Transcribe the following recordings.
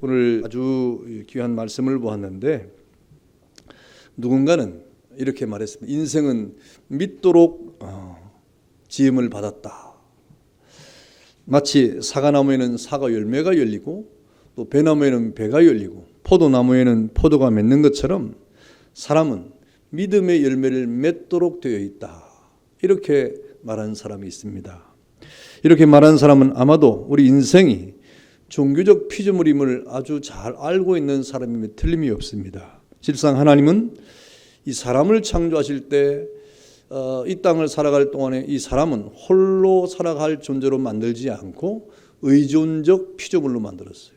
오늘 아주 귀한 말씀을 보았는데 누군가는 이렇게 말했습니다. 인생은 믿도록 지음을 받았다. 마치 사과나무에는 사과 열매가 열리고 또 배나무에는 배가 열리고 포도나무에는 포도가 맺는 것처럼 사람은 믿음의 열매를 맺도록 되어 있다. 이렇게 말하는 사람이 있습니다. 이렇게 말하는 사람은 아마도 우리 인생이 종교적 피조물임을 아주 잘 알고 있는 사람임에 틀림이 없습니다. 실상 하나님은 이 사람을 창조하실 때 이 땅을 살아갈 동안에 이 사람은 홀로 살아갈 존재로 만들지 않고 의존적 피조물로 만들었어요.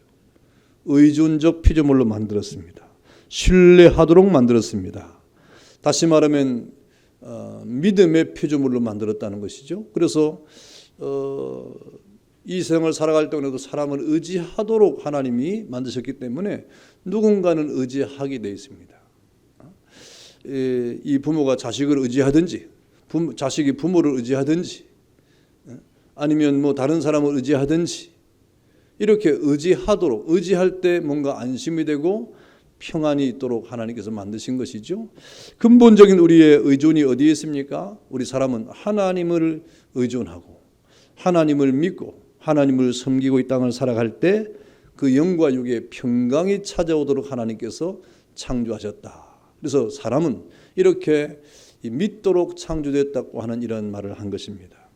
의존적 피조물로 만들었습니다. 신뢰하도록 만들었습니다. 다시 말하면 믿음의 피조물로 만들었다는 것이죠. 그래서 이 생을 살아갈 동안에도 사람을 의지하도록 하나님이 만드셨기 때문에 누군가는 의지하게 되어 있습니다. 이 부모가 자식을 의지하든지 자식이 부모를 의지하든지 아니면 뭐 다른 사람을 의지하든지 이렇게 의지하도록 의지할 때 뭔가 안심이 되고 평안이 있도록 하나님께서 만드신 것이죠. 근본적인 우리의 의존이 어디에 있습니까? 우리 사람은 하나님을 의존하고 하나님을 믿고 하나님을 섬기고 이 땅을 살아갈 때 그 영과 육의 평강이 찾아오도록 하나님께서 창조하셨다. 그래서 사람은 이렇게 믿도록 창조됐다고 하는 이런 말을 한 것입니다.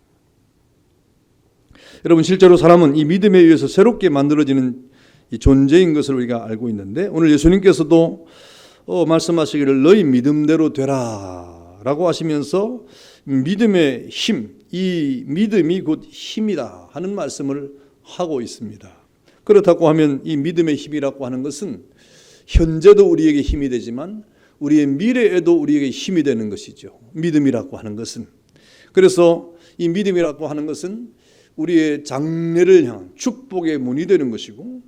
여러분 실제로 사람은 이 믿음에 의해서 새롭게 만들어지는 이 존재인 것을 우리가 알고 있는데 오늘 예수님께서도 말씀하시기를 너희 믿음대로 되라 라고 하시면서 믿음의 힘, 이 믿음이 곧 힘이다 하는 말씀을 하고 있습니다. 그렇다고 하면 이 믿음의 힘이라고 하는 것은 현재도 우리에게 힘이 되지만 우리의 미래에도 우리에게 힘이 되는 것이죠. 믿음이라고 하는 것은. 그래서 이 믿음이라고 하는 것은 우리의 장래를 향한 축복의 문이 되는 것이고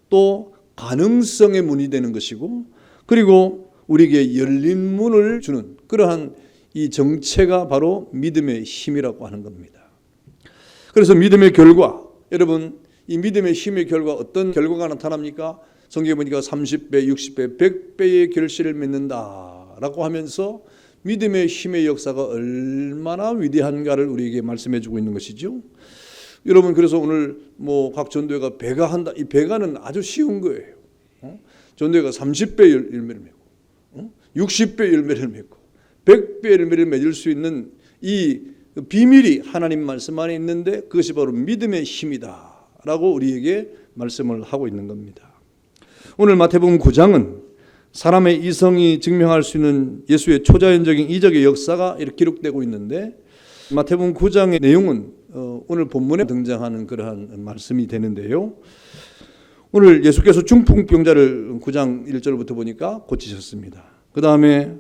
또 가능성의 문이 되는 것이고 그리고 우리에게 열린 문을 주는 그러한 이 정체가 바로 믿음의 힘이라고 하는 겁니다. 그래서 믿음의 결과, 여러분 이 믿음의 힘의 결과 어떤 결과가 나타납니까? 성경에 보니까 30배, 60배, 100배의 결실을 맺는다라고 하면서 믿음의 힘의 역사가 얼마나 위대한가를 우리에게 말씀해 주고 있는 것이죠. 여러분 그래서 오늘 뭐 각 전도회가 배가 한다. 이 배가는 아주 쉬운 거예요. 전도회가 30배 열매를 맺고 60배 열매를 맺고 100배 열매를 맺을 수 있는 이 비밀이 하나님 말씀 안에 있는데 그것이 바로 믿음의 힘이다라고 우리에게 말씀을 하고 있는 겁니다. 오늘 마태복음 9장은 사람의 이성이 증명할 수 있는 예수의 초자연적인 이적의 역사가 이렇게 기록되고 있는데 마태복음 9장의 내용은 오늘 본문에 등장하는 그러한 말씀이 되는데요. 오늘 예수께서 중풍병자를 9장 1절부터 보니까 고치셨습니다. 그 다음에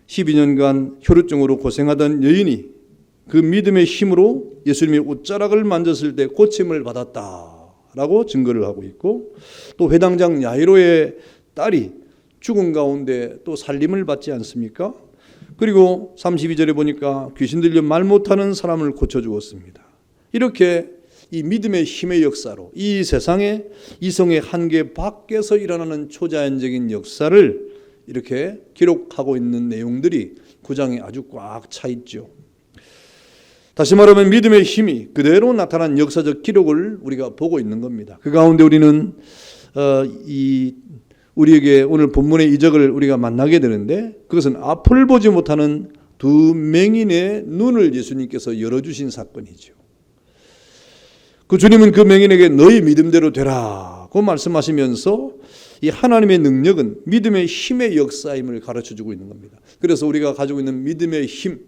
12년간 혈루증으로 고생하던 여인이 그 믿음의 힘으로 예수님의 옷자락을 만졌을 때 고침을 받았다라고 증거를 하고 있고 또 회당장 야이로의 딸이 죽은 가운데 또 살림을 받지 않습니까? 그리고 32절에 보니까 귀신 들려 말 못하는 사람을 고쳐주었습니다. 이렇게 이 믿음의 힘의 역사로 이 세상의 이성의 한계 밖에서 일어나는 초자연적인 역사를 이렇게 기록하고 있는 내용들이 9장에 아주 꽉 차 있죠. 다시 말하면 믿음의 힘이 그대로 나타난 역사적 기록을 우리가 보고 있는 겁니다. 그 가운데 우리는 우리에게 오늘 본문의 이적을 우리가 만나게 되는데 그것은 앞을 보지 못하는 두 맹인의 눈을 예수님께서 열어주신 사건이죠. 그 주님은 그 맹인에게 너희 믿음대로 되라고 말씀하시면서 이 하나님의 능력은 믿음의 힘의 역사임을 가르쳐주고 있는 겁니다. 그래서 우리가 가지고 있는 믿음의 힘,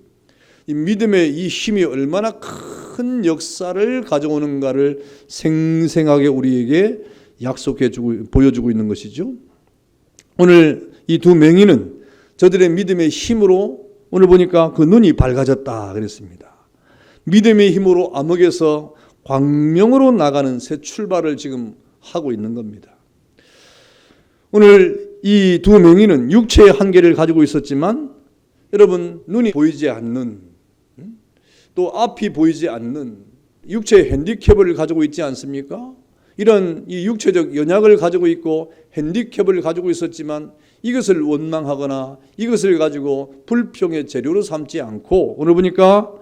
이 믿음의 이 힘이 얼마나 큰 역사를 가져오는가를 생생하게 우리에게 약속해주고 보여주고 있는 것이죠. 오늘 이 두 맹인은 저들의 믿음의 힘으로 오늘 보니까 그 눈이 밝아졌다 그랬습니다. 믿음의 힘으로 암흑에서 광명으로 나가는 새 출발을 지금 하고 있는 겁니다. 오늘 이 두 맹인은 육체의 한계를 가지고 있었지만 여러분 눈이 보이지 않는 또 앞이 보이지 않는 육체의 핸디캡을 가지고 있지 않습니까? 이런 이 육체적 연약을 가지고 있고 핸디캡을 가지고 있었지만 이것을 원망하거나 이것을 가지고 불평의 재료로 삼지 않고 오늘 보니까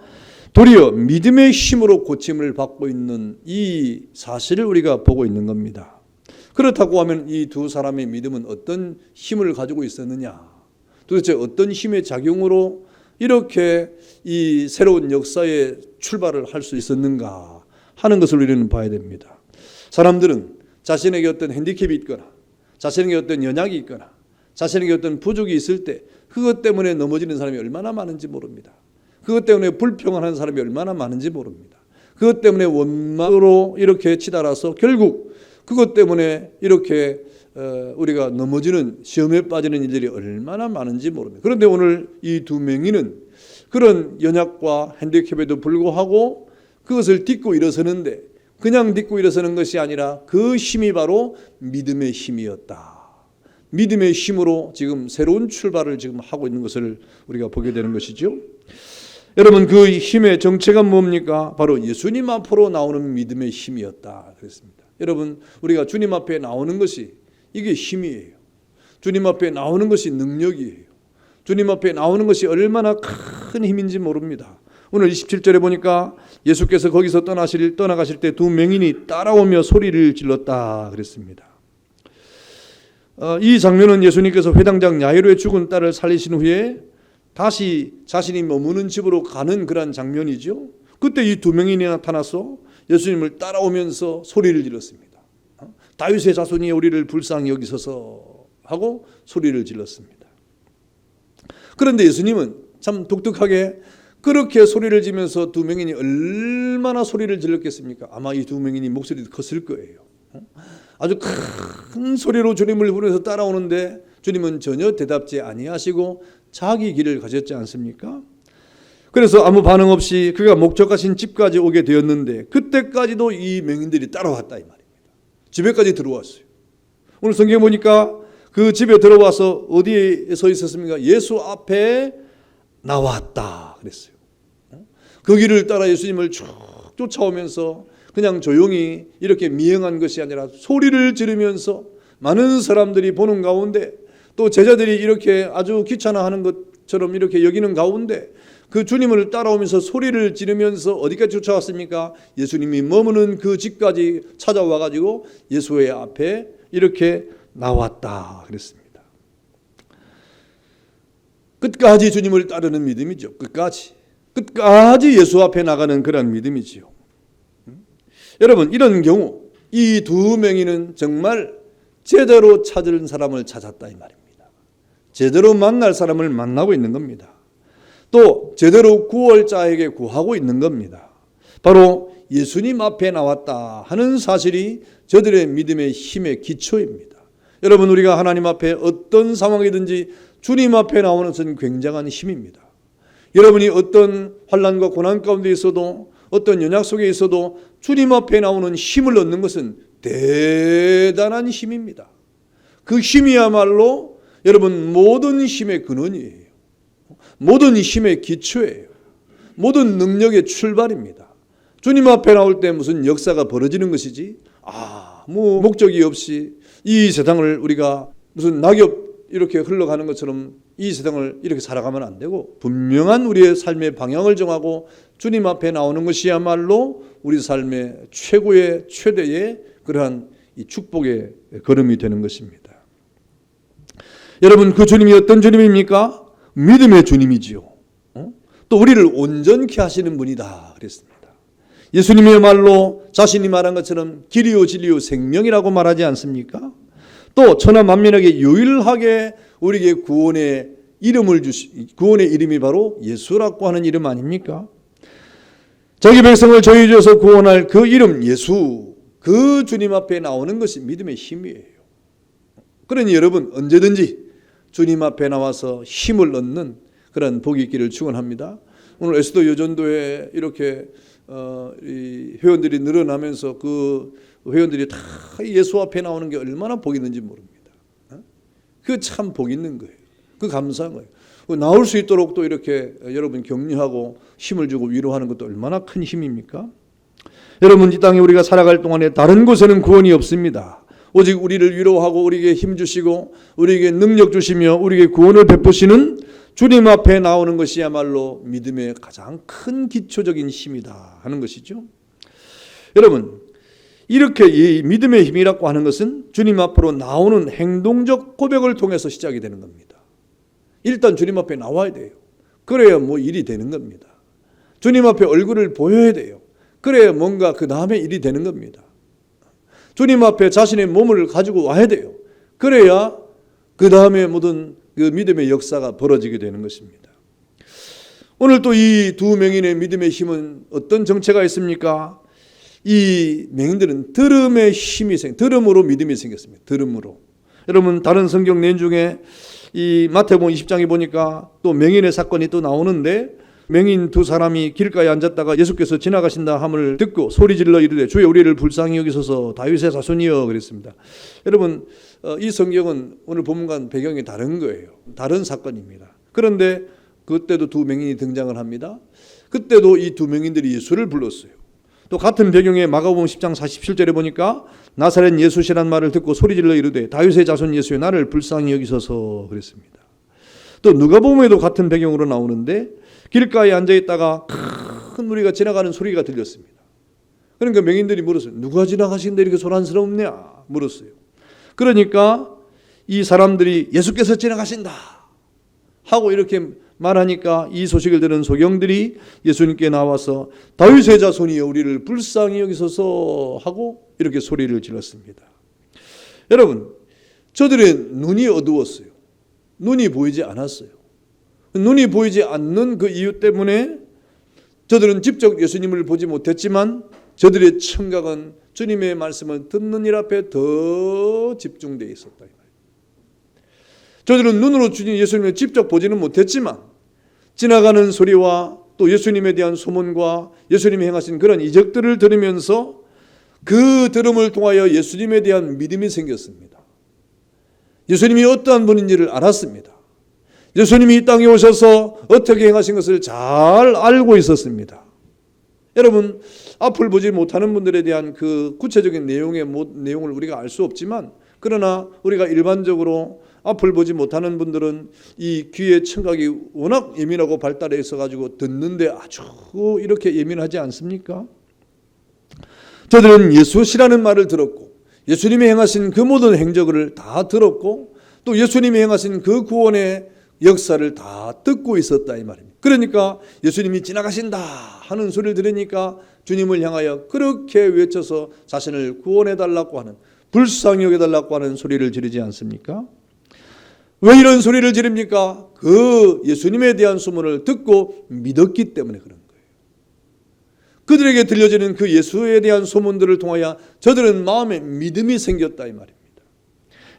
도리어 믿음의 힘으로 고침을 받고 있는 이 사실을 우리가 보고 있는 겁니다. 그렇다고 하면 이 두 사람의 믿음은 어떤 힘을 가지고 있었느냐? 도대체 어떤 힘의 작용으로 이렇게 이 새로운 역사의 출발을 할 수 있었는가 하는 것을 우리는 봐야 됩니다. 사람들은 자신에게 어떤 핸디캡이 있거나 자신에게 어떤 연약이 있거나 자신에게 어떤 부족이 있을 때 그것 때문에 넘어지는 사람이 얼마나 많은지 모릅니다. 그것 때문에 불평하는 사람이 얼마나 많은지 모릅니다. 그것 때문에 원망으로 이렇게 치달아서 결국 그것 때문에 이렇게 우리가 넘어지는 시험에 빠지는 일들이 얼마나 많은지 모릅니다. 그런데 오늘 이 두 맹인은 그런 연약과 핸디캡에도 불구하고 그것을 딛고 일어서는데 그냥 딛고 일어서는 것이 아니라 그 힘이 바로 믿음의 힘이었다. 믿음의 힘으로 지금 새로운 출발을 지금 하고 있는 것을 우리가 보게 되는 것이죠. 여러분 그 힘의 정체가 뭡니까? 바로 예수님 앞으로 나오는 믿음의 힘이었다 그랬습니다. 여러분 우리가 주님 앞에 나오는 것이 이게 힘이에요. 주님 앞에 나오는 것이 능력이에요. 주님 앞에 나오는 것이 얼마나 큰 힘인지 모릅니다. 오늘 27절에 보니까 예수께서 거기서 떠나가실 때 두 맹인이 따라오며 소리를 질렀다 그랬습니다. 이 장면은 예수님께서 회당장 야이로의 죽은 딸을 살리신 후에 다시 자신이 머무는 집으로 가는 그런 장면이죠. 그때 이 두 명이 나타나서 예수님을 따라오면서 소리를 질렀습니다. 다윗의 자손이 우리를 불쌍히 여기소서 하고 소리를 질렀습니다. 그런데 예수님은 참 독특하게 그렇게 소리를 지면서 두 명인이 얼마나 소리를 질렀겠습니까? 아마 이 두 명인이 목소리도 컸을 거예요. 아주 큰 소리로 주님을 부르면서 따라오는데 주님은 전혀 대답지 아니하시고 자기 길을 가셨지 않습니까? 그래서 아무 반응 없이 그가 목적하신 집까지 오게 되었는데 그때까지도 이 맹인들이 따라왔다 이 말입니다. 집에까지 들어왔어요. 오늘 성경 보니까 그 집에 들어와서 어디에 서 있었습니까? 예수 앞에 나왔다 그랬어요. 그 길을 따라 예수님을 쭉 쫓아오면서 그냥 조용히 이렇게 미행한 것이 아니라 소리를 지르면서 많은 사람들이 보는 가운데 또 제자들이 이렇게 아주 귀찮아하는 것처럼 이렇게 여기는 가운데 그 주님을 따라오면서 소리를 지르면서 어디까지 쫓아왔습니까? 예수님이 머무는 그 집까지 찾아와 가지고 예수의 앞에 이렇게 나왔다 그랬습니다. 끝까지 주님을 따르는 믿음이죠. 끝까지 예수 앞에 나가는 그런 믿음이지요. 여러분 이런 경우 이 두 맹인은 정말 제대로 찾은 사람을 찾았다 이 말입니다. 제대로 만날 사람을 만나고 있는 겁니다. 또 제대로 구할 자에게 구하고 있는 겁니다. 바로 예수님 앞에 나왔다 하는 사실이 저들의 믿음의 힘의 기초입니다. 여러분 우리가 하나님 앞에 어떤 상황이든지 주님 앞에 나오는 것은 굉장한 힘입니다. 여러분이 어떤 환난과 고난 가운데 있어도 어떤 연약 속에 있어도 주님 앞에 나오는 힘을 얻는 것은 대단한 힘입니다. 그 힘이야말로 여러분 모든 힘의 근원이에요. 모든 힘의 기초예요. 모든 능력의 출발입니다. 주님 앞에 나올 때 무슨 역사가 벌어지는 것이지 아무 목적이 없이 이 세상을 우리가 무슨 낙엽 이렇게 흘러가는 것처럼 이 세상을 이렇게 살아가면 안 되고 분명한 우리의 삶의 방향을 정하고 주님 앞에 나오는 것이야말로 우리 삶의 최대의 그러한 이 축복의 걸음이 되는 것입니다. 여러분 그 주님이 어떤 주님입니까? 믿음의 주님이지요. 또 우리를 온전케 하시는 분이다 그랬습니다. 예수님이야말로 자신이 말한 것처럼 길이요 진리요 생명이라고 말하지 않습니까? 또 천하 만민에게 유일하게 우리에게 구원의 이름이 바로 예수라고 하는 이름 아닙니까? 자기 백성을 저희 주에서 구원할 그 이름 예수, 그 주님 앞에 나오는 것이 믿음의 힘이에요. 그러니 여러분 언제든지 주님 앞에 나와서 힘을 얻는 그런 복이 있기를 축원합니다. 오늘 에스더 여전도에 이렇게 이 회원들이 늘어나면서 그 회원들이 다 예수 앞에 나오는 게 얼마나 복 있는지 모릅니다. 그 참 복 있는 거예요. 그 감사한 거예요. 나올 수 있도록 또 이렇게 여러분 격려하고 힘을 주고 위로하는 것도 얼마나 큰 힘입니까? 여러분, 이 땅에 우리가 살아갈 동안에 다른 곳에는 구원이 없습니다. 오직 우리를 위로하고 우리에게 힘 주시고 우리에게 능력 주시며 우리에게 구원을 베푸시는 주님 앞에 나오는 것이야말로 믿음의 가장 큰 기초적인 힘이다 하는 것이죠. 여러분, 이렇게 이 믿음의 힘이라고 하는 것은 주님 앞으로 나오는 행동적 고백을 통해서 시작이 되는 겁니다. 일단 주님 앞에 나와야 돼요. 그래야 뭐 일이 되는 겁니다. 주님 앞에 얼굴을 보여야 돼요. 그래야 뭔가 그 다음에 일이 되는 겁니다. 주님 앞에 자신의 몸을 가지고 와야 돼요. 그래야 그 다음에 모든 그 믿음의 역사가 벌어지게 되는 것입니다. 오늘 또 이 두 맹인의 믿음의 힘은 어떤 정체가 있습니까? 이 맹인들은 들음으로 믿음이 생겼습니다. 들음으로. 여러분, 다른 성경 내용 중에 이 마태복음 20장에 보니까 또 맹인의 사건이 또 나오는데, 맹인 두 사람이 길가에 앉았다가 예수께서 지나가신다 함을 듣고 소리질러 이르되 주여 우리를 불쌍히 여기소서 다윗의 자손이여 그랬습니다. 여러분, 이 성경은 오늘 본문과는 배경이 다른 거예요. 다른 사건입니다. 그런데 그때도 두 맹인이 등장을 합니다. 그때도 이 두 맹인들이 예수를 불렀어요. 또 같은 배경에 마가복음 10장 47절에 보니까 나사렛 예수시란 말을 듣고 소리질러 이르되 다윗의 자손 예수여 나를 불쌍히 여기소서 그랬습니다. 또 누가복음에도 같은 배경으로 나오는데 길가에 앉아있다가 큰 무리가 지나가는 소리가 들렸습니다. 그러니까 맹인들이 물었어요. 누가 지나가시는데 이렇게 소란스럽냐 물었어요. 그러니까 이 사람들이 예수께서 지나가신다 하고 이렇게 말하니까 이 소식을 들은 소경들이 예수님께 나와서 다윗의 자손이여 우리를 불쌍히 여기소서 하고 이렇게 소리를 질렀습니다. 여러분, 저들의 눈이 어두웠어요. 눈이 보이지 않았어요. 눈이 보이지 않는 그 이유 때문에 저들은 직접 예수님을 보지 못했지만 저들의 청각은 주님의 말씀을 듣는 일 앞에 더 집중되어 있었다. 저들은 눈으로 예수님을 직접 보지는 못했지만 지나가는 소리와 또 예수님에 대한 소문과 예수님이 행하신 그런 이적들을 들으면서 그 들음을 통하여 예수님에 대한 믿음이 생겼습니다. 예수님이 어떠한 분인지를 알았습니다. 예수님이 이 땅에 오셔서 어떻게 행하신 것을 잘 알고 있었습니다. 여러분, 앞을 보지 못하는 분들에 대한 그 구체적인 내용을 우리가 알 수 없지만, 그러나 우리가 일반적으로 앞을 보지 못하는 분들은 이 귀의 청각이 워낙 예민하고 발달해 있어가지고 듣는데 아주 이렇게 예민하지 않습니까? 저들은 예수시라는 말을 들었고 예수님이 행하신 그 모든 행적을 다 들었고 또 예수님이 행하신 그 구원의 역사를 다 듣고 있었다 이 말입니다. 그러니까 예수님이 지나가신다 하는 소리를 들으니까 주님을 향하여 그렇게 외쳐서 자신을 구원해달라고 하는, 불쌍히 여겨달라고 하는 소리를 지르지 않습니까? 왜 이런 소리를 지릅니까? 그 예수님에 대한 소문을 듣고 믿었기 때문에 그런 거예요. 그들에게 들려지는 그 예수에 대한 소문들을 통하여 저들은 마음에 믿음이 생겼다 이 말입니다.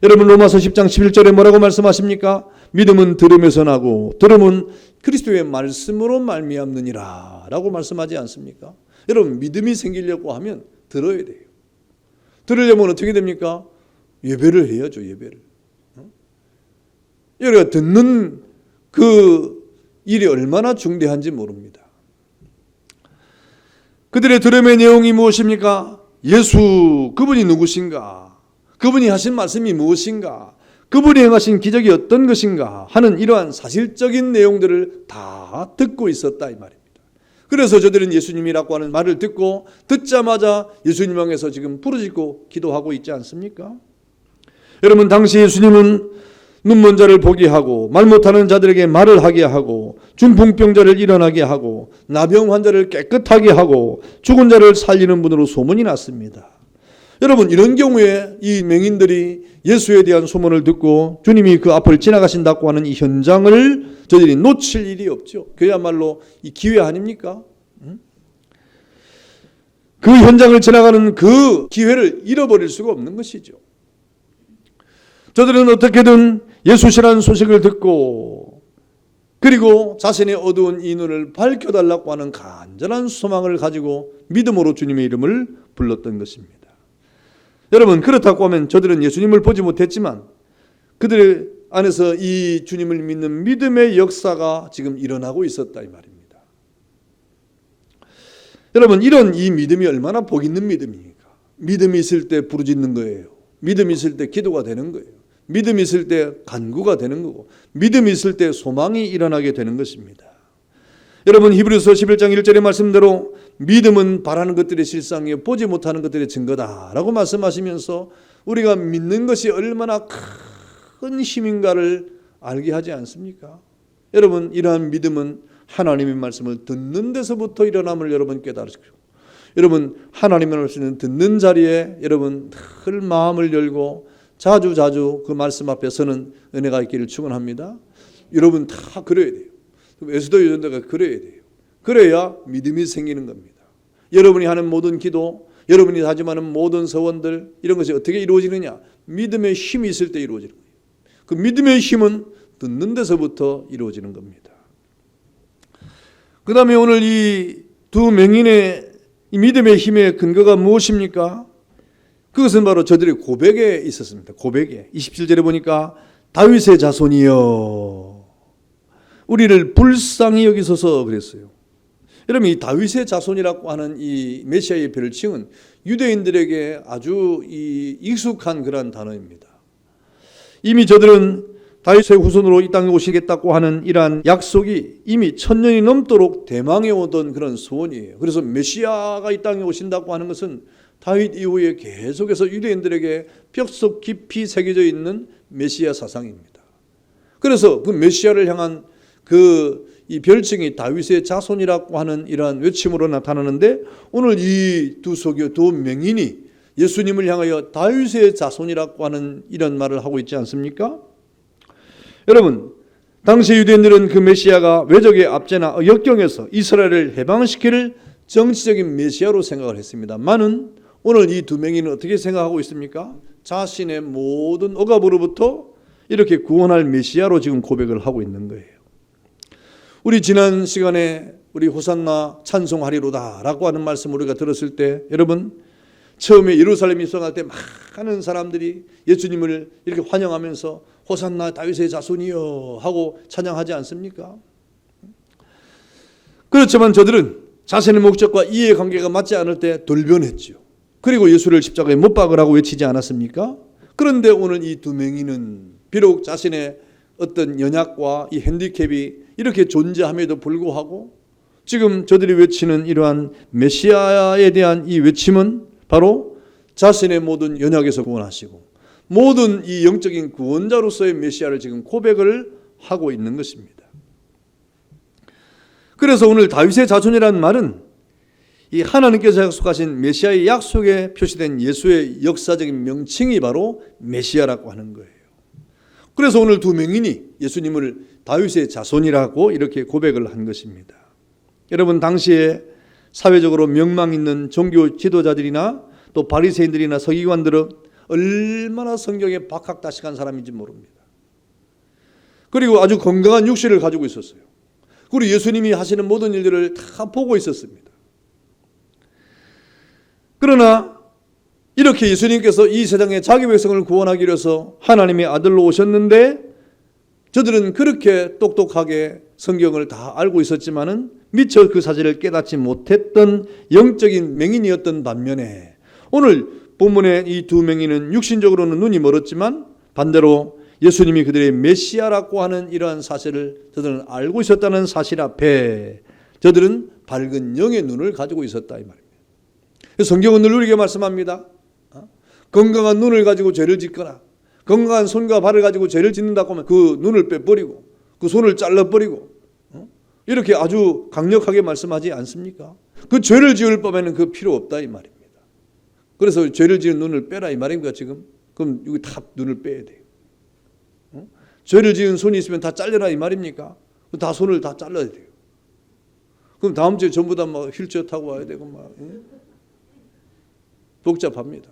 여러분, 로마서 10장 11절에 뭐라고 말씀하십니까? 믿음은 들음에서 나고 들음은 그리스도의 말씀으로 말미암느니라 라고 말씀하지 않습니까? 여러분, 믿음이 생기려고 하면 들어야 돼요. 들으려면 어떻게 됩니까? 예배를 해야죠. 예배를. 우리가 듣는 그 일이 얼마나 중대한지 모릅니다. 그들의 들음의 내용이 무엇입니까? 예수, 그분이 누구신가? 그분이 하신 말씀이 무엇인가? 그분이 행하신 기적이 어떤 것인가? 하는 이러한 사실적인 내용들을 다 듣고 있었다 이 말입니다. 그래서 저들은 예수님이라고 하는 말을 듣자마자 예수님 향해서 지금 부르짖고 기도하고 있지 않습니까? 여러분, 당시 예수님은 눈먼 자를 보게 하고 말 못하는 자들에게 말을 하게 하고 중풍병자를 일어나게 하고 나병 환자를 깨끗하게 하고 죽은 자를 살리는 분으로 소문이 났습니다. 여러분, 이런 경우에 이 맹인들이 예수에 대한 소문을 듣고 주님이 그 앞을 지나가신다고 하는 이 현장을 저들이 놓칠 일이 없죠. 그야말로 이 기회 아닙니까? 그 현장을 지나가는 그 기회를 잃어버릴 수가 없는 것이죠. 저들은 어떻게든 예수시라는 소식을 듣고 그리고 자신의 어두운 이 눈을 밝혀달라고 하는 간절한 소망을 가지고 믿음으로 주님의 이름을 불렀던 것입니다. 여러분, 그렇다고 하면 저들은 예수님을 보지 못했지만 그들 안에서 이 주님을 믿는 믿음의 역사가 지금 일어나고 있었다 이 말입니다. 여러분, 이런 이 믿음이 얼마나 복 있는 믿음입니까? 믿음이 있을 때 부르짖는 거예요. 믿음이 있을 때 기도가 되는 거예요. 믿음이 있을 때 간구가 되는 거고, 믿음이 있을 때 소망이 일어나게 되는 것입니다. 여러분, 히브리서 11장 1절의 말씀대로 믿음은 바라는 것들의 실상이요 보지 못하는 것들의 증거다라고 말씀하시면서 우리가 믿는 것이 얼마나 큰 힘인가를 알게 하지 않습니까? 여러분, 이러한 믿음은 하나님의 말씀을 듣는 데서부터 일어남을 여러분 깨달으십시오. 여러분, 하나님의 말씀을 듣는 자리에 여러분 늘 마음을 열고 자주 그 말씀 앞에 서는 은혜가 있기를 축원합니다. 여러분 다 그래야 돼요. 에스더 여전대가 그래야 돼요. 그래야 믿음이 생기는 겁니다. 여러분이 하는 모든 기도, 여러분이 다짐하는 모든 서원들, 이런 것이 어떻게 이루어지느냐? 믿음의 힘이 있을 때 이루어지는 거예요. 그 믿음의 힘은 듣는 데서부터 이루어지는 겁니다. 그 다음에 오늘 이 두 맹인의 이 믿음의 힘의 근거가 무엇입니까? 그것은 바로 저들의 고백에 있었습니다. 고백에. 27절에 보니까 다윗의 자손이여 우리를 불쌍히 여기소서 그랬어요. 여러분, 이 다윗의 자손이라고 하는 이 메시아의 별칭은 유대인들에게 아주 익숙한 그런 단어입니다. 이미 저들은 다윗의 후손으로 이 땅에 오시겠다고 하는 이러한 약속이 이미 1000년이 넘도록 대망해 오던 그런 소원이에요. 그래서 메시아가 이 땅에 오신다고 하는 것은 다윗 이후에 계속해서 유대인들에게 뼛속 깊이 새겨져 있는 메시아 사상입니다. 그래서 그 메시아를 향한 이 별칭이 다윗의 자손이라고 하는 이러한 외침으로 나타나는데, 오늘 이 두 맹인이 예수님을 향하여 다윗의 자손이라고 하는 이런 말을 하고 있지 않습니까? 여러분, 당시 유대인들은 그 메시아가 외적의 압제나 역경에서 이스라엘을 해방시킬 정치적인 메시아로 생각을 했습니다만은 오늘 이 두 맹인은 어떻게 생각하고 있습니까? 자신의 모든 억압으로부터 이렇게 구원할 메시아로 지금 고백을 하고 있는 거예요. 우리 지난 시간에 우리 호산나 찬송하리로다 라고 하는 말씀 우리가 들었을 때, 여러분 처음에 예루살렘 입성할 때 많은 사람들이 예수님을 이렇게 환영하면서 호산나 다윗의 자손이여 하고 찬양하지 않습니까? 그렇지만 저들은 자신의 목적과 이해관계가 맞지 않을 때 돌변했죠. 그리고 예수를 십자가에 못 박으라고 외치지 않았습니까? 그런데 오늘 이 두 맹인은 비록 자신의 어떤 연약과 이 핸디캡이 이렇게 존재함에도 불구하고 지금 저들이 외치는 이러한 메시아에 대한 이 외침은 바로 자신의 모든 연약에서 구원하시고 모든 이 영적인 구원자로서의 메시아를 지금 고백을 하고 있는 것입니다. 그래서 오늘 다윗의 자손이라는 말은 이 하나님께서 약속하신 메시아의 약속에 표시된 예수의 역사적인 명칭이 바로 메시아라고 하는 거예요. 그래서 오늘 두 맹인이 예수님을 다윗의 자손이라고 이렇게 고백을 한 것입니다. 여러분, 당시에 사회적으로 명망 있는 종교 지도자들이나 또 바리새인들이나 서기관들은 얼마나 성경에 박학다식한 사람인지 모릅니다. 그리고 아주 건강한 육신을 가지고 있었어요. 그리고 예수님이 하시는 모든 일들을 다 보고 있었습니다. 그러나 이렇게 예수님께서 이 세상에 자기 백성을 구원하기 위해서 하나님의 아들로 오셨는데, 저들은 그렇게 똑똑하게 성경을 다 알고 있었지만은 미처 그 사실을 깨닫지 못했던 영적인 맹인이었던 반면에, 오늘 본문의 이 두 맹인은 육신적으로는 눈이 멀었지만 반대로 예수님이 그들의 메시아라고 하는 이러한 사실을 저들은 알고 있었다는 사실 앞에 저들은 밝은 영의 눈을 가지고 있었다 이 말입니다. 성경은 늘 우리에게 말씀합니다. 건강한 눈을 가지고 죄를 짓거나 건강한 손과 발을 가지고 죄를 짓는다고 하면 그 눈을 빼버리고 그 손을 잘라버리고 이렇게 아주 강력하게 말씀하지 않습니까? 그 죄를 지을 법에는 그 필요 없다 이 말입니다. 그래서 죄를 지은 눈을 빼라 이 말입니까 지금? 그럼 여기 다 눈을 빼야 돼요. 죄를 지은 손이 있으면 다 잘려라 이 말입니까? 다 손을 다 잘라야 돼요. 그럼 다음 주에 전부 다 막 휠체어 타고 와야 되고 막 복잡합니다.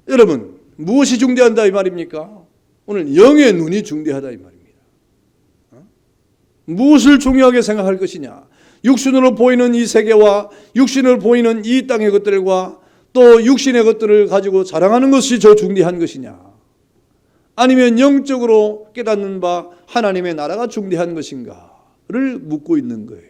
여러분, 무엇이 중대하다 이 말입니까? 오늘 영의 눈이 중대하다 이 말입니다. 무엇을 중요하게 생각할 것이냐? 육신으로 보이는 이 세계와 육신으로 보이는 이 땅의 것들과 또 육신의 것들을 가지고 자랑하는 것이 더 중대한 것이냐? 아니면 영적으로 깨닫는 바 하나님의 나라가 중대한 것인가를 묻고 있는 거예요.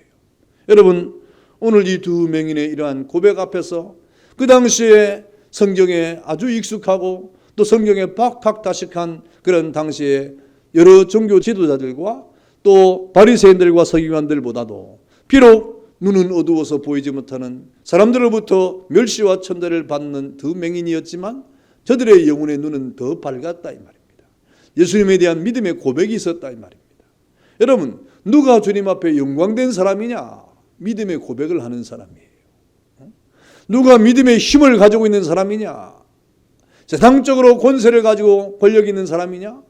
여러분, 오늘 이 두 맹인의 이러한 고백 앞에서 그 당시에 성경에 아주 익숙하고 또 성경에 박학다식한 그런 당시에 여러 종교 지도자들과 또 바리새인들과 서기관들보다도 비록 눈은 어두워서 보이지 못하는 사람들로부터 멸시와 천대를 받는 두 맹인이었지만 저들의 영혼의 눈은 더 밝았다 이 말입니다. 예수님에 대한 믿음의 고백이 있었다 이 말입니다. 여러분, 누가 주님 앞에 영광된 사람이냐? 믿음의 고백을 하는 사람이에요. 누가 믿음의 힘을 가지고 있는 사람이냐? 세상적으로 권세를 가지고 권력 있는 사람이냐?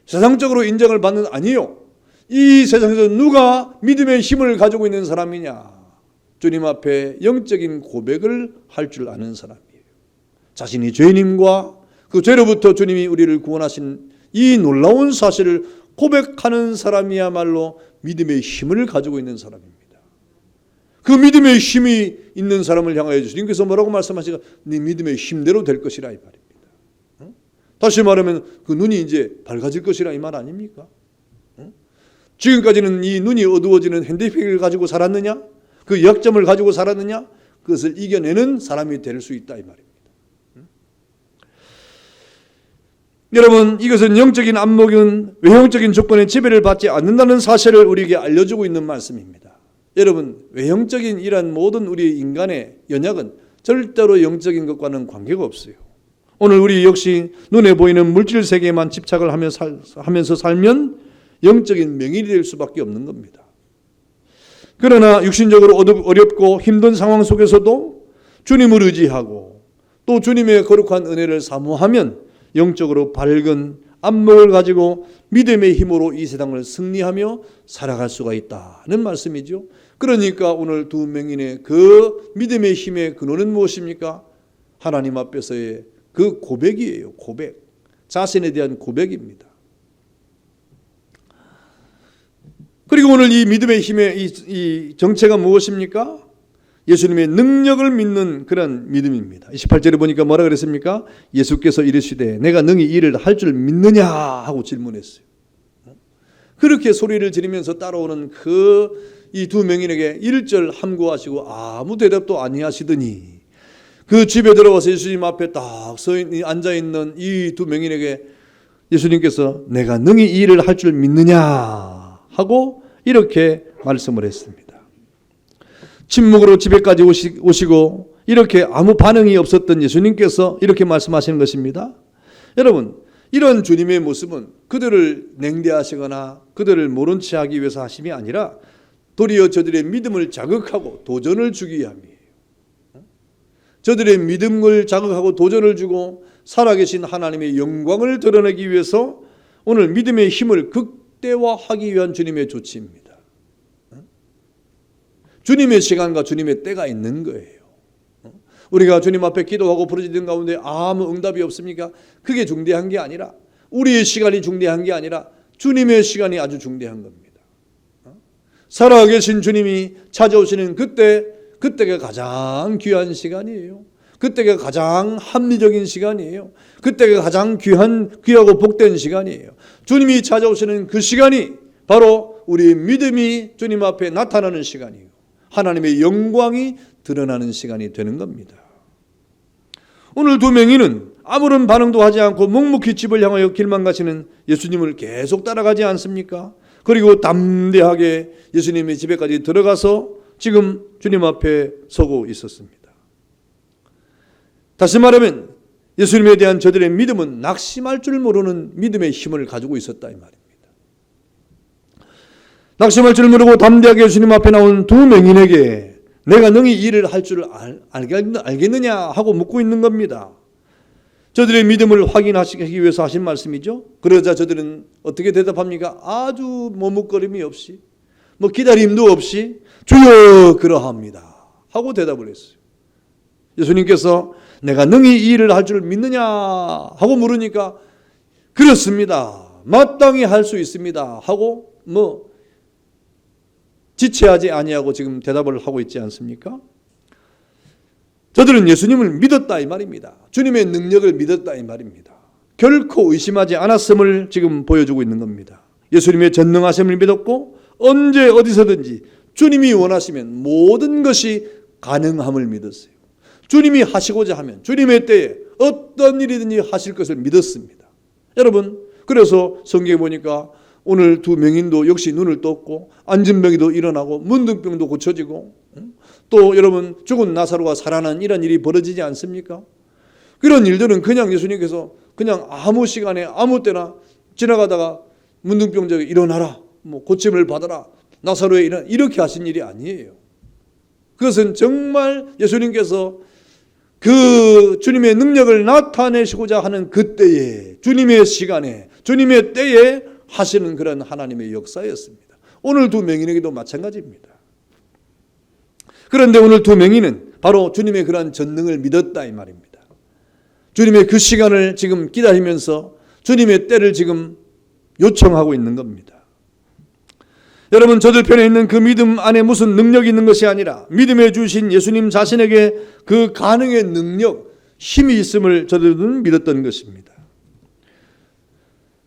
세상적으로 인정을 받는 아니요. 이 세상에서 누가 믿음의 힘을 가지고 있는 사람이냐? 주님 앞에 영적인 고백을 할 줄 아는 사람이에요. 자신이 죄인임과 그 죄로부터 주님이 우리를 구원하신 이 놀라운 사실을 고백하는 사람이야말로 믿음의 힘을 가지고 있는 사람입니다. 그 믿음의 힘이 있는 사람을 향하여 주님께서 뭐라고 말씀하시가? 네 믿음의 힘대로 될 것이라 이 말입니다. 다시 말하면 그 눈이 이제 밝아질 것이라 이 말 아닙니까? 지금까지는 이 눈이 어두워지는 핸디캡을 가지고 살았느냐? 그 약점을 가지고 살았느냐? 그것을 이겨내는 사람이 될 수 있다 이 말입니다. 여러분, 이것은 영적인 안목은 외형적인 조건의 지배를 받지 않는다는 사실을 우리에게 알려주고 있는 말씀입니다. 여러분, 외형적인 이런 모든 우리 인간의 연약은 절대로 영적인 것과는 관계가 없어요. 오늘 우리 역시 눈에 보이는 물질 세계에만 집착을 하면서 살면 영적인 맹인이 될 수밖에 없는 겁니다. 그러나 육신적으로 어렵고 힘든 상황 속에서도 주님을 의지하고 또 주님의 거룩한 은혜를 사모하면 영적으로 밝은 안목을 가지고 믿음의 힘으로 이 세상을 승리하며 살아갈 수가 있다는 말씀이죠. 그러니까 오늘 두 맹인의 그 믿음의 힘의 근원은 무엇입니까? 하나님 앞에서의 그 고백이에요. 고백. 자신에 대한 고백입니다. 그리고 오늘 이 믿음의 힘의 이 정체가 무엇입니까? 예수님의 능력을 믿는 그런 믿음입니다. 28절에 보니까 뭐라 그랬습니까? 예수께서 이르시되 내가 능히 이 일을 할 줄 믿느냐 하고 질문했어요. 그렇게 소리를 지르면서 따라오는 그 이 두 명인에게 1절 함구하시고 아무 대답도 아니하시더니 그 집에 들어와서 예수님 앞에 딱 앉아있는 이 두 명인에게 예수님께서 내가 능히 이 일을 할 줄 믿느냐 하고 이렇게 말씀을 했습니다. 침묵으로 집에까지 오시고 이렇게 아무 반응이 없었던 예수님께서 이렇게 말씀하시는 것입니다. 여러분, 이런 주님의 모습은 그들을 냉대하시거나 그들을 모른 채 하기 위해서 하심이 아니라 도리어 저들의 믿음을 자극하고 도전을 주기 위함이에요. 저들의 믿음을 자극하고 도전을 주고 살아계신 하나님의 영광을 드러내기 위해서 오늘 믿음의 힘을 극대화하기 위한 주님의 조치입니다. 주님의 시간과 주님의 때가 있는 거예요. 우리가 주님 앞에 기도하고 부르짖는 가운데 아무 응답이 없습니까? 그게 중대한 게 아니라 우리의 시간이 중대한 게 아니라 주님의 시간이 아주 중대한 겁니다. 살아계신 주님이 찾아오시는 그때가 가장 귀한 시간이에요. 그때가 가장 합리적인 시간이에요. 그때가 가장 귀하고 복된 시간이에요. 주님이 찾아오시는 그 시간이 바로 우리의 믿음이 주님 앞에 나타나는 시간이에요. 하나님의 영광이 드러나는 시간이 되는 겁니다. 오늘 두 맹인은 아무런 반응도 하지 않고 묵묵히 집을 향하여 길만 가시는 예수님을 계속 따라가지 않습니까? 그리고 담대하게 예수님의 집에까지 들어가서 지금 주님 앞에 서고 있었습니다. 다시 말하면 예수님에 대한 저들의 믿음은 낙심할 줄 모르는 믿음의 힘을 가지고 있었다 이 말입니다. 낙심할 줄 모르고 담대하게 예수님 앞에 나온 두 맹인에게 내가 능히 이 일을 할 줄 알겠느냐 하고 묻고 있는 겁니다. 저들의 믿음을 확인하시기 위해서 하신 말씀이죠. 그러자 저들은 어떻게 대답합니까? 아주 머뭇거림이 없이 기다림도 없이 주여 그러합니다 하고 대답을 했어요. 예수님께서 내가 능히 이 일을 할 줄 믿느냐 하고 물으니까 그렇습니다. 마땅히 할 수 있습니다 하고 지체하지 아니하고 지금 대답을 하고 있지 않습니까? 저들은 예수님을 믿었다 이 말입니다. 주님의 능력을 믿었다 이 말입니다. 결코 의심하지 않았음을 지금 보여주고 있는 겁니다. 예수님의 전능하심을 믿었고 언제 어디서든지 주님이 원하시면 모든 것이 가능함을 믿었어요. 주님이 하시고자 하면 주님의 때에 어떤 일이든지 하실 것을 믿었습니다. 여러분, 그래서 성경에 보니까 오늘 두 명인도 역시 눈을 떴고 안진병이도 일어나고 문둥병도 고쳐지고 또 여러분 죽은 나사로가 살아난 이런 일이 벌어지지 않습니까? 그런 일들은 그냥 예수님께서 그냥 아무 시간에 아무 때나 지나가다가 문둥병자가 일어나라, 고침을 받아라, 나사로에 일어나, 이렇게 하신 일이 아니에요. 그것은 정말 예수님께서 그 주님의 능력을 나타내시고자 하는 그때에, 주님의 시간에, 주님의 때에 하시는 그런 하나님의 역사였습니다. 오늘 두 명인에게도 마찬가지입니다. 그런데 오늘 두 명인은 바로 주님의 그러한 전능을 믿었다 이 말입니다. 주님의 그 시간을 지금 기다리면서 주님의 때를 지금 요청하고 있는 겁니다. 여러분, 저들 편에 있는 그 믿음 안에 무슨 능력이 있는 것이 아니라 믿음에 주신 예수님 자신에게 그 가능의 능력, 힘이 있음을 저들은 믿었던 것입니다.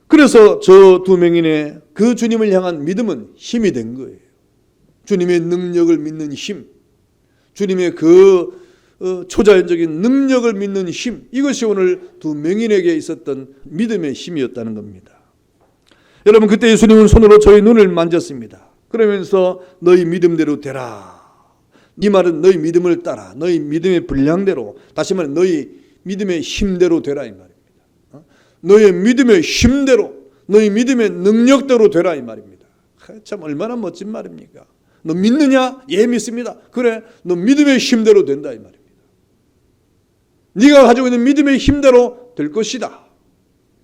그래서 저 두 명인의 그 주님을 향한 믿음은 힘이 된 거예요. 주님의 능력을 믿는 힘, 주님의 그 초자연적인 능력을 믿는 힘, 이것이 오늘 두 명인에게 있었던 믿음의 힘이었다는 겁니다. 여러분, 그때 예수님은 손으로 저희 눈을 만졌습니다. 그러면서 너희 믿음대로 되라. 이 말은 너희 믿음을 따라, 너희 믿음의 분량대로, 다시 말해 너희 믿음의 힘대로 되라 이 말입니다. 너희 믿음의 힘대로, 너희 믿음의 능력대로 되라 이 말입니다. 참 얼마나 멋진 말입니까? 너 믿느냐? 예, 믿습니다. 그래, 너 믿음의 힘대로 된다 이 말입니다. 네가 가지고 있는 믿음의 힘대로 될 것이다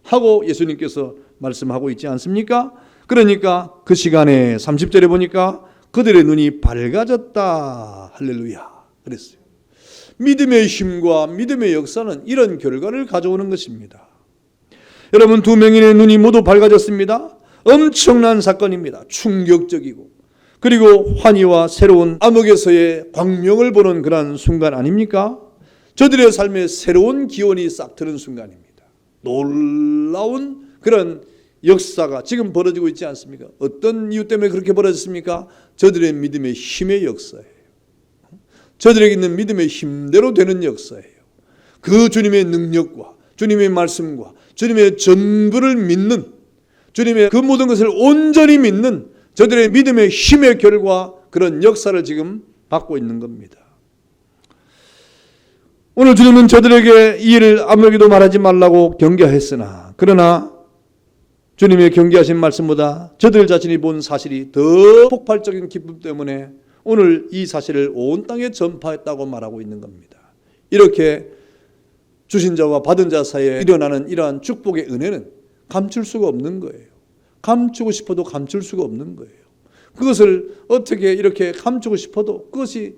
하고 예수님께서 말씀하고 있지 않습니까? 그러니까 그 시간에 30절에 보니까 그들의 눈이 밝아졌다. 할렐루야. 그랬어요. 믿음의 힘과 믿음의 역사는 이런 결과를 가져오는 것입니다. 여러분, 두 명인의 눈이 모두 밝아졌습니다. 엄청난 사건입니다. 충격적이고, 그리고 환희와 새로운 암흑에서의 광명을 보는 그런 순간 아닙니까? 저들의 삶에 새로운 기원이 싹 트는 순간입니다. 놀라운 그런 역사가 지금 벌어지고 있지 않습니까? 어떤 이유 때문에 그렇게 벌어졌습니까? 저들의 믿음의 힘의 역사예요. 저들에게 있는 믿음의 힘대로 되는 역사예요. 그 주님의 능력과 주님의 말씀과 주님의 전부를 믿는, 주님의 그 모든 것을 온전히 믿는 저들의 믿음의 힘의 결과, 그런 역사를 지금 받고 있는 겁니다. 오늘 주님은 저들에게 이 일을 아무에게도 말하지 말라고 경계했으나, 그러나 주님의 경계하신 말씀보다 저들 자신이 본 사실이 더 폭발적인 기쁨 때문에 오늘 이 사실을 온 땅에 전파했다고 말하고 있는 겁니다. 이렇게 주신 자와 받은 자 사이에 일어나는 이러한 축복의 은혜는 감출 수가 없는 거예요. 감추고 싶어도 감출 수가 없는 거예요. 그것을 어떻게 이렇게 감추고 싶어도 그것이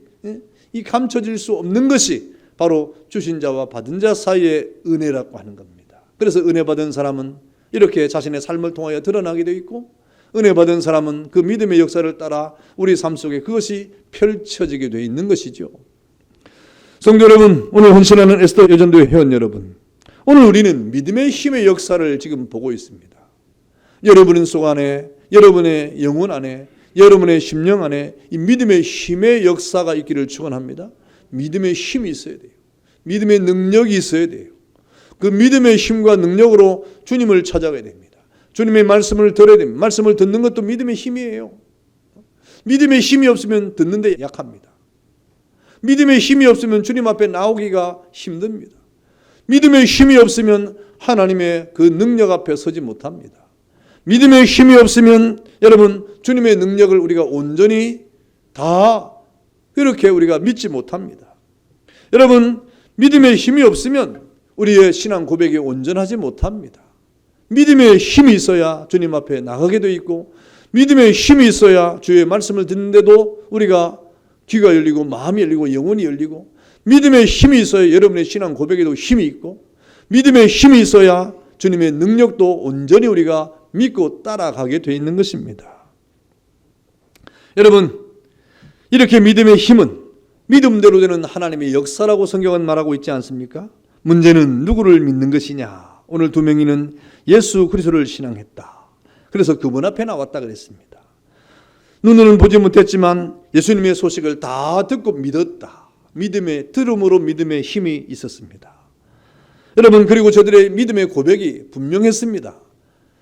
이 감춰질 수 없는 것이 바로 주신 자와 받은 자 사이의 은혜라고 하는 겁니다. 그래서 은혜 받은 사람은 이렇게 자신의 삶을 통하여 드러나게 되어 있고, 은혜 받은 사람은 그 믿음의 역사를 따라 우리 삶 속에 그것이 펼쳐지게 되어 있는 것이죠. 성도 여러분, 오늘 헌신하는 에스더 여전도의 회원 여러분, 오늘 우리는 믿음의 힘의 역사를 지금 보고 있습니다. 여러분의 속 안에, 여러분의 영혼 안에, 여러분의 심령 안에 이 믿음의 힘의 역사가 있기를 축원합니다. 믿음의 힘이 있어야 돼요. 믿음의 능력이 있어야 돼요. 그 믿음의 힘과 능력으로 주님을 찾아가야 됩니다. 주님의 말씀을 들어야 됩니다. 말씀을 듣는 것도 믿음의 힘이에요. 믿음의 힘이 없으면 듣는데 약합니다. 믿음의 힘이 없으면 주님 앞에 나오기가 힘듭니다. 믿음의 힘이 없으면 하나님의 그 능력 앞에 서지 못합니다. 믿음의 힘이 없으면 여러분, 주님의 능력을 우리가 온전히 다 이렇게 우리가 믿지 못합니다. 여러분, 믿음의 힘이 없으면 우리의 신앙 고백이 온전하지 못합니다. 믿음의 힘이 있어야 주님 앞에 나가게 돼 있고, 믿음의 힘이 있어야 주의 말씀을 듣는데도 우리가 귀가 열리고 마음이 열리고 영혼이 열리고, 믿음의 힘이 있어야 여러분의 신앙 고백에도 힘이 있고, 믿음의 힘이 있어야 주님의 능력도 온전히 우리가 믿고 따라가게 돼 있는 것입니다. 여러분, 이렇게 믿음의 힘은 믿음대로 되는 하나님의 역사라고 성경은 말하고 있지 않습니까? 문제는 누구를 믿는 것이냐. 오늘 두 명인은 예수 그리스도를 신앙했다. 그래서 그분 앞에 나왔다 그랬습니다. 눈으로는 보지 못했지만 예수님의 소식을 다 듣고 믿었다. 들음으로 믿음의 힘이 있었습니다. 여러분, 그리고 저들의 믿음의 고백이 분명했습니다.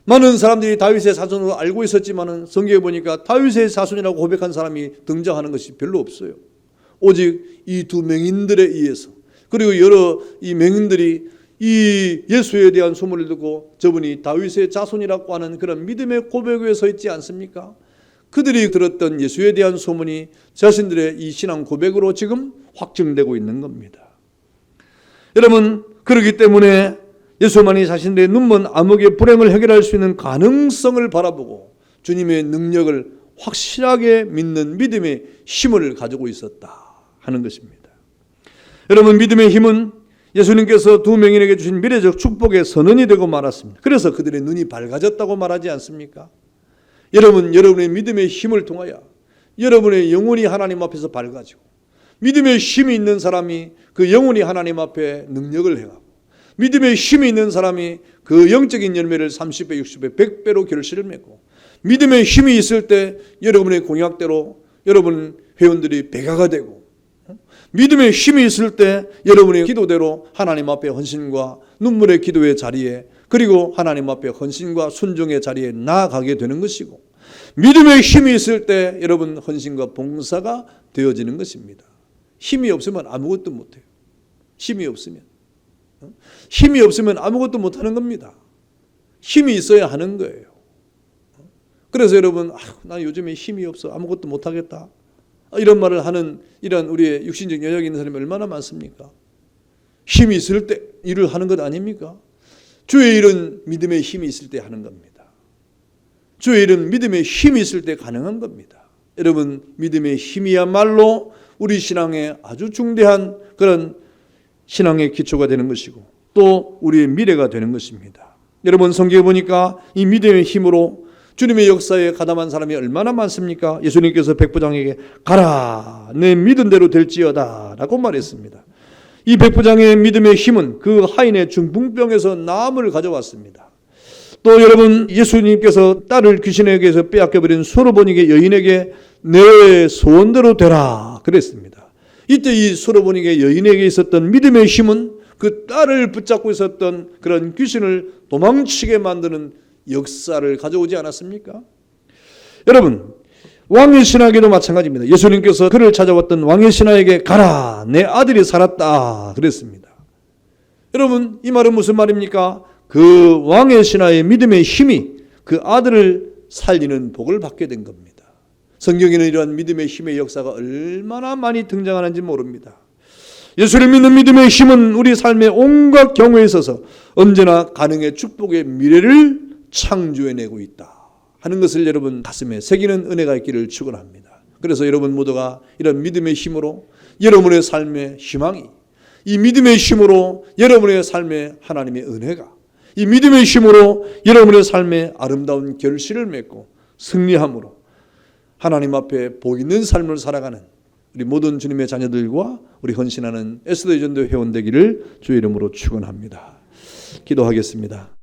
많은 사람들이 다윗의 자손으로 알고 있었지만 성경에 보니까 다윗의 자손이라고 고백한 사람이 등장하는 것이 별로 없어요. 오직 이 두 맹인들에 의해서, 그리고 여러 이 맹인들이 이 예수에 대한 소문을 듣고 저분이 다윗의 자손이라고 하는 그런 믿음의 고백 위에 서 있지 않습니까? 그들이 들었던 예수에 대한 소문이 자신들의 이 신앙 고백으로 지금 확증되고 있는 겁니다. 여러분, 그렇기 때문에 예수만이 자신들의 눈먼 암흑의 불행을 해결할 수 있는 가능성을 바라보고 주님의 능력을 확실하게 믿는 믿음의 힘을 가지고 있었다 하는 것입니다. 여러분, 믿음의 힘은 예수님께서 두 명인에게 주신 미래적 축복의 선언이 되고 말았습니다. 그래서 그들의 눈이 밝아졌다고 말하지 않습니까? 여러분의 믿음의 힘을 통하여 여러분의 영혼이 하나님 앞에서 밝아지고, 믿음의 힘이 있는 사람이 그 영혼이 하나님 앞에 능력을 행하고, 믿음의 힘이 있는 사람이 그 영적인 열매를 30배, 60배, 100배로 결실을 맺고, 믿음의 힘이 있을 때 여러분의 공약대로 여러분 회원들이 배가가 되고, 믿음의 힘이 있을 때 여러분의 기도대로 하나님 앞에 헌신과 눈물의 기도의 자리에, 그리고 하나님 앞에 헌신과 순종의 자리에 나아가게 되는 것이고, 믿음의 힘이 있을 때 여러분 헌신과 봉사가 되어지는 것입니다. 힘이 없으면 아무것도 못해요. 힘이 없으면 아무것도 못하는 겁니다. 힘이 있어야 하는 거예요. 그래서 여러분, 나 요즘에 힘이 없어 아무것도 못하겠다, 이런 말을 하는 이런 우리의 육신적 영역이 있는 사람이 얼마나 많습니까? 힘이 있을 때 일을 하는 것 아닙니까? 주의 일은 믿음의 힘이 있을 때 하는 겁니다. 주의 일은 믿음의 힘이 있을 때 가능한 겁니다. 여러분, 믿음의 힘이야말로 우리 신앙의 아주 중대한 그런 신앙의 기초가 되는 것이고, 또 우리의 미래가 되는 것입니다. 여러분, 성경에 보니까 이 믿음의 힘으로 주님의 역사에 가담한 사람이 얼마나 많습니까? 예수님께서 백부장에게 가라, 내 믿은 대로 될지어다 라고 말했습니다. 이 백부장의 믿음의 힘은 그 하인의 중풍병에서 나음을 가져왔습니다. 또 여러분, 예수님께서 딸을 귀신에게서 빼앗겨버린 수로보니게 여인에게 내 소원대로 되라 그랬습니다. 이때 이 수로보니게 여인에게 있었던 믿음의 힘은 그 딸을 붙잡고 있었던 그런 귀신을 도망치게 만드는 역사를 가져오지 않았습니까? 여러분, 왕의 신하에게도 마찬가지입니다. 예수님께서 그를 찾아왔던 왕의 신하에게 가라, 내 아들이 살았다 그랬습니다. 여러분, 이 말은 무슨 말입니까? 그 왕의 신하의 믿음의 힘이 그 아들을 살리는 복을 받게 된 겁니다. 성경에는 이러한 믿음의 힘의 역사가 얼마나 많이 등장하는지 모릅니다. 예수를 믿는 믿음의 힘은 우리 삶의 온갖 경우에 있어서 언제나 가능의 축복의 미래를 창조해내고 있다 하는 것을 여러분 가슴에 새기는 은혜가 있기를 축원합니다. 그래서 여러분 모두가 이런 믿음의 힘으로 여러분의 삶의 희망이, 이 믿음의 힘으로 여러분의 삶의 하나님의 은혜가, 이 믿음의 힘으로 여러분의 삶의 아름다운 결실을 맺고 승리함으로 하나님 앞에 복 있는 삶을 살아가는 우리 모든 주님의 자녀들과 우리 헌신하는 에스더 전도 회원 되기를 주의 이름으로 축원합니다. 기도하겠습니다.